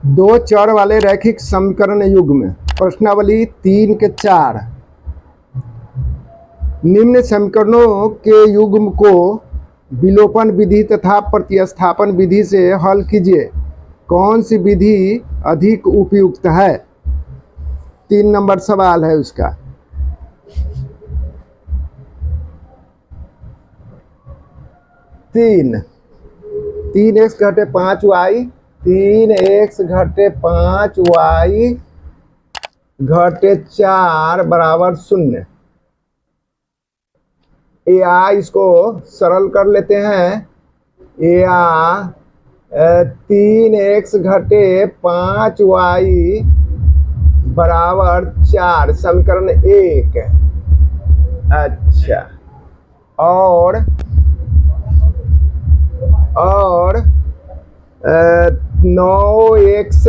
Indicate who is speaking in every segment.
Speaker 1: दो चर वाले रैखिक समीकरण युग्म प्रश्नावली 3 के 4। निम्न समीकरणों के युग्म को विलोपन विधि तथा प्रतिस्थापन विधि से हल कीजिए। कौन सी विधि अधिक उपयुक्त है? 3 नंबर सवाल है उसका। तीन एक्स घटे 5y 3x घटे 5y घटे 4 बराबर 0। या इसको सरल कर लेते हैं। या 3x घटे 5y बराबर 4 समीकरण 1। अच्छा, और 9x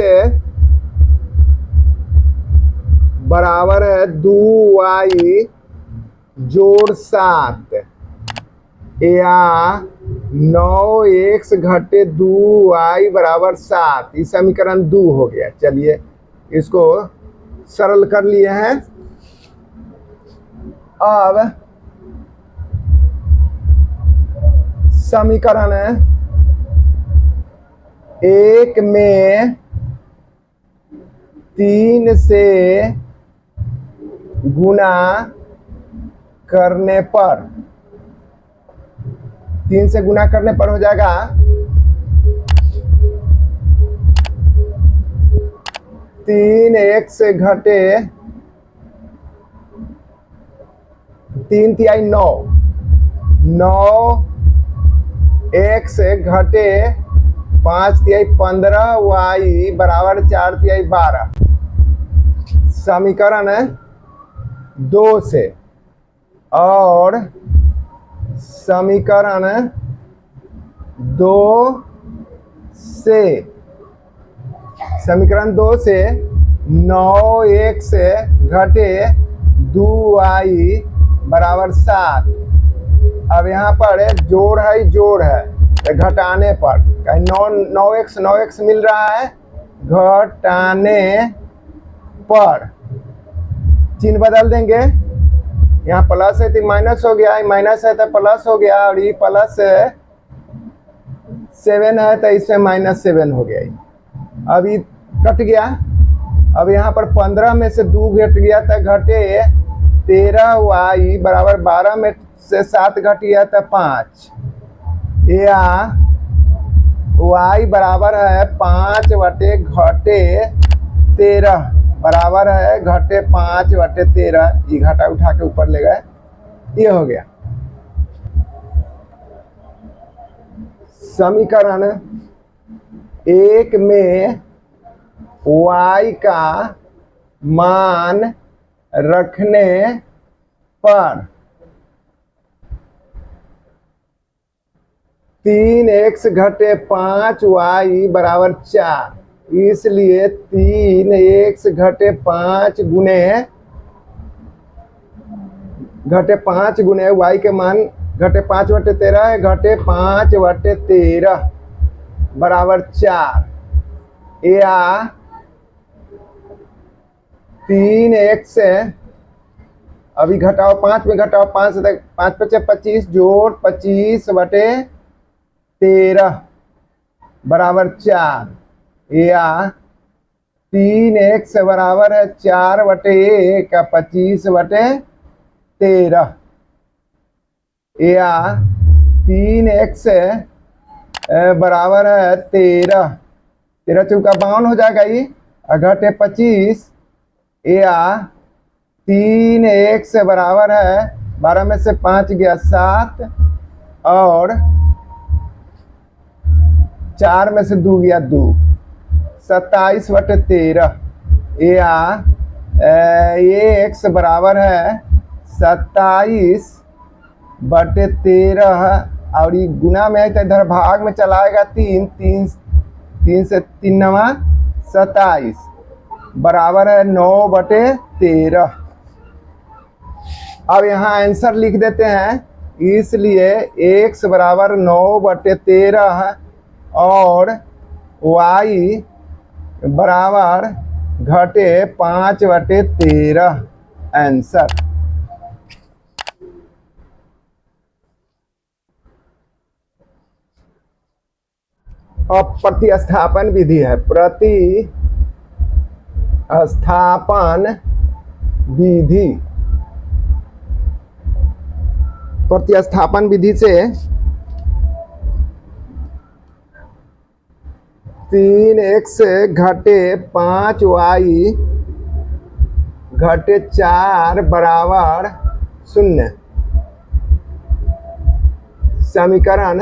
Speaker 1: बराबर है 2y जोड़ 7। या 9x घटे 2y बराबर 7, ये समीकरण 2 हो गया। चलिए इसको सरल कर लिए हैं। अब समीकरण 1 में 3 से गुणा करने पर 3 से गुणा करने पर हो जाएगा 3x घटे 3 तिहाई 9, 9x घटे 5 तिहाई 15y बराबर 4 तिहाई 12 समीकरण 2 से। और समीकरण 2 से 9x घटे 2y बराबर 7। अब यहाँ पर जोड़ है तो घटाने पर 9x मिल रहा है, घटाने पर चिन्ह बदल देंगे। यहाँ प्लस है तो माइनस हो गया, माइनस है तो प्लस हो गया, और ये प्लस 7 है तो इसमें -7 हो गया। अब ये कट गया। अब यहाँ पर 15 में से 2 घट गया तो घटे 13y बराबर 12 में से 7 घट गया तो 5। या y बराबर है 5 बटे घटे 13 बराबर है घटे 5 बटे 13। ये घटा उठा के ऊपर ले गए, ये हो गया। समीकरण 1 में y का मान रखने पर 3x घटे 5y बराबर 4, इसलिए 3x घटे 5 गुने y के मान घटे 5 बटे 13 है, घटे 5 बटे 13 बराबर 4। या 3x अभी घटाओ 5 में घटाओ 5 से 5 × 25 जोड़ 25 बटे 13 बराबर 4। या 3x बराबर है 4 बटे 1 का 25 बटे 13। या 3x बराबर है 13 चौका 52 हो जाएगा ये, घटे 25। या 3x बराबर है 12 में से 5 गया 7, और 4 में से 2 गया 2, 27 बटे 13। या ये x बराबर है 27 बटे 13, और ये गुना में है तो इधर भाग में चलाएगा 3 से 3 नवा 27 बराबर है 9 बटे 13। अब यहाँ आंसर लिख देते हैं। इसलिए x बराबर 9 बटे 13 और y बराबर घटे 5/13 आंसर। अब प्रतिस्थापन विधि है। प्रतिस्थापन विधि, प्रतिस्थापन विधि से 3x घटे 5y घटे 4 बराबर 0। समीकरण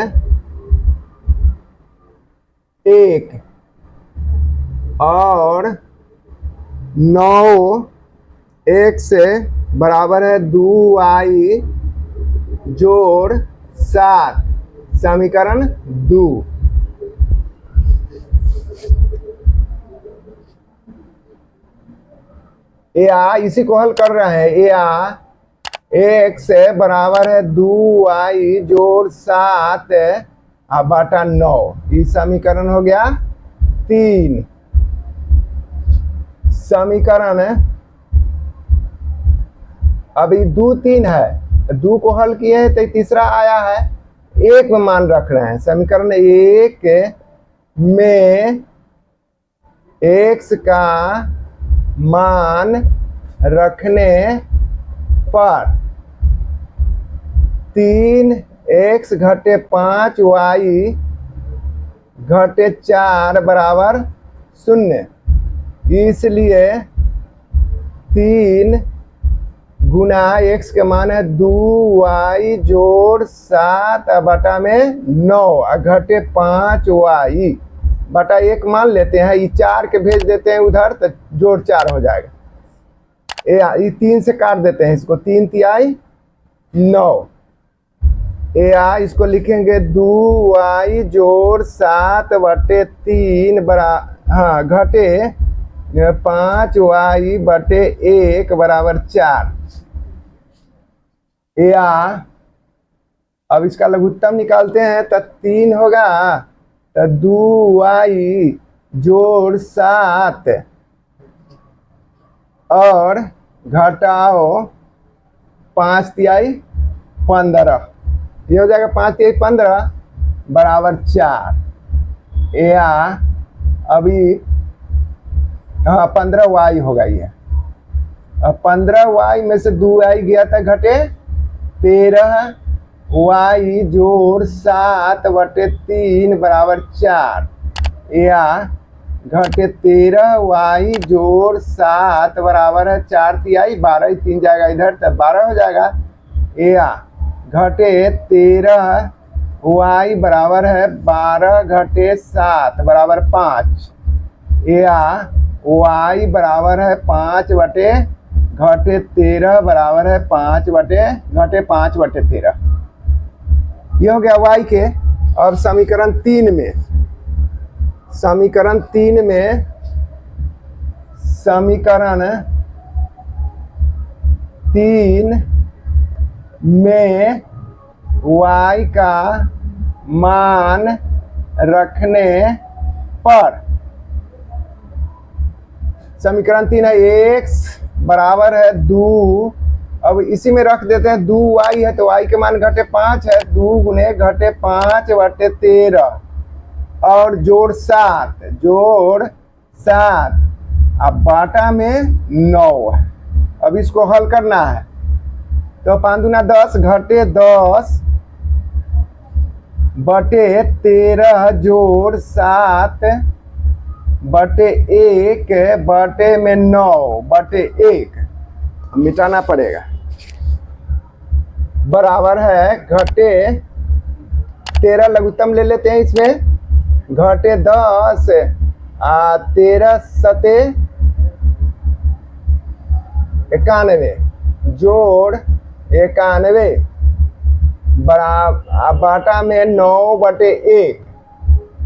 Speaker 1: 1 और 9x बराबर है 2y जोड़ 7। समीकरण 2। या इसी को हल कर रहे हैं। या x बराबर है 2y जोड़ 7 बटा 9। ये समीकरण हो गया 3। समीकरण अभी 2 3 है, 2 को हल किए हैं तो तीसरा आया है। 1 में मान रख रहे हैं। समीकरण 1 में x का मान रखने पर 3x घटे 5y घटे 4 बराबर 0। इसलिए 3 गुना x के मान है 2y जोड़ 7 बटा में 9 घटे 5y बटा 1 मान लेते हैं। ये 4 के भेज देते हैं उधर तो जोड़ 4 हो जाएगा। ये 3 से काट देते हैं इसको। 3 तिहाई 9। या इसको लिखेंगे 2y जोड़ 7 बटे 3 घटे 5y बटे 1 बराबर 4। या अब इसका लघुत्तम निकालते हैं तो 3 होगा तो 2y जोड़ 7 और घटाओ 5 तिहाई 15। ये हो जाएगा 5 तिहाई 15 बराबर 4। या अभी 15y होगा ये। अब 15y में से 2y गया था घटे 13y जोड़ 7 बटे 3 बराबर 4। या घटे 13y जोड़ 7 बराबर है 4 तिहाई 12। 3 जाएगा इधर तो 12 हो जाएगा। या घटे 13y बराबर है 12 घटे 7 बराबर 5। या y बराबर है 5 बटे घटे 13 बराबर है 5 बटे घटे 5 बटे 13। ये हो गया y के। अब समीकरण 3 में, समीकरण 3 में समीकरण 3 में y का मान रखने पर समीकरण 3 है x बराबर है 2। अब इसी में रख देते हैं 2y है तो y के मान घटे 5 है। 2 गुने घटे 5 बटे 13 और जोड़ 7 अब बाटा में 9 है। अब इसको हल करना है तो 5 दूना 10 घटे 10 बटे 13 जोड़ 7 बटे 1 बटे में 9 बटे 1 मिटाना पड़ेगा। बराबर है घटे 13 लघुत्तम ले लेते हैं इसमें। घटे 10 13 सते 91 जोड़ 91 बराबर बाटा में 9 बटे 1।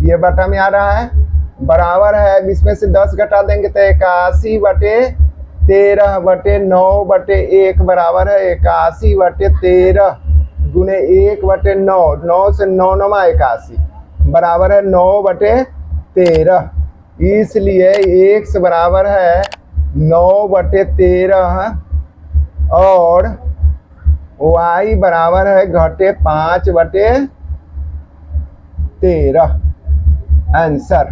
Speaker 1: ये बाटा में आ रहा है। बराबर है इसमें से 10 घटा देंगे तो 81 बटे 13 बटे 9 बटे 1 बराबर है 81 बटे 13 गुने 1 बटे 9। 9 से 9 9 81 बराबर है 9 बटे 13। इसलिए x बराबर है 9/13 और y बराबर है -5/13। आंसर